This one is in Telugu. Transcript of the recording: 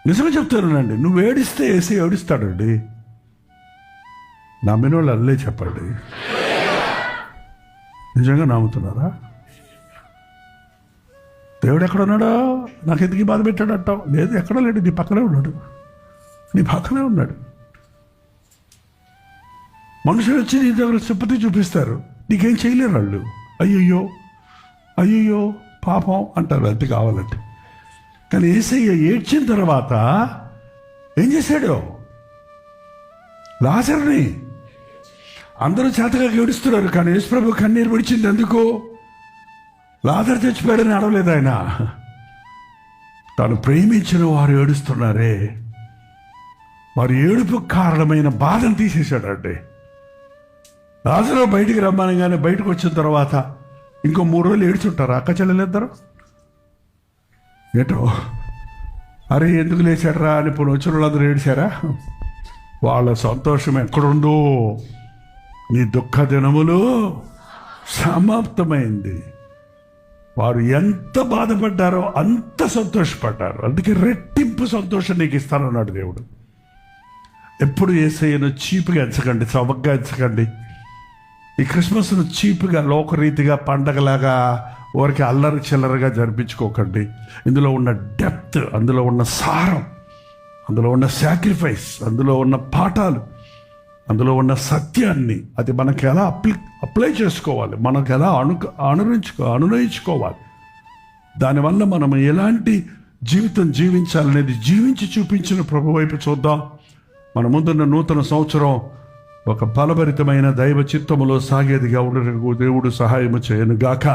నిజంగా చెప్తానండి, నువ్వు ఏడిస్తే వేసి ఏడుస్తాడండి. నమ్మిన వాళ్ళు అల్లే చెప్పండి. నిజంగా నమ్ముతున్నారా? దేవుడు ఎక్కడ ఉన్నాడో, నాకు ఎందుకు బాధ పెట్టాడు అంటావు? లేదు, ఎక్కడో లేడు, నీ పక్కనే ఉన్నాడు, నీ పక్కనే ఉన్నాడు. మనుషులు వచ్చి నీ దగ్గర సింపతి చూపిస్తారు, నీకేం చేయలేరు వాళ్ళు. అయ్యయ్యో అయ్యయ్యో పాపం అంటారు, అంతే కావాలంటే. కానీ యేసయ్య ఏడ్చిన తర్వాత ఏం చేశాడు? లాజరుని అందరూ చేతగా ఏడుస్తున్నారు, కానీ యేసుప్రభు కన్నీరు విడిచింది ఎందుకు? లాజరు చచ్చిపోయాడని అడవలేదు ఆయన. తాను ప్రేమించిన వారు ఏడుస్తున్నారే, వారి ఏడుపు కారణమైన బాధను తీసేశాడండి. లాజరు బయటికి రమ్మనగానే బయటకు వచ్చిన తర్వాత ఇంకో 3 రోజులు ఏడ్చుంటారు అక్క చెల్లెలిద్దరు. ఏటో అరే ఎందుకు లేచాడరా అని ఇప్పుడు వచ్చిన వాళ్ళందరూ ఏడిచారా? వాళ్ళ సంతోషం ఎక్కడుందో, నీ దుఃఖ దినములు సమాప్తమైంది. వారు ఎంత బాధపడ్డారో అంత సంతోషపడ్డారు. అందుకే రెట్టింపు సంతోషం నీకు ఇస్తానన్నాడు దేవుడు. ఎప్పుడు యేసయ్యను చీపుగా ఎంచకండి, చవకగా ఎంచకండి. ఈ క్రిస్మస్ను చీపుగా లోకరీతిగా పండగలాగా ఊరికి అల్లరి చిల్లరగా జరిపించుకోకండి. ఇందులో ఉన్న డెప్త్, అందులో ఉన్న సారం, అందులో ఉన్న సాక్రిఫైస్, అందులో ఉన్న పాఠాలు, అందులో ఉన్న సత్యాన్ని అది మనకు ఎలా అప్లై చేసుకోవాలి, మనకు ఎలా అనునయించుకోవాలి, దానివల్ల మనం ఎలాంటి జీవితం జీవించాలనేది జీవించి చూపించిన ప్రభు వైపు చూద్దాం. మన ముందున్న నూతన సంవత్సరం ఒక ఫలభరితమైన దైవ చిత్తములో సాగేదిగా ఉండటకు దేవుడు సహాయము చేయను గాక.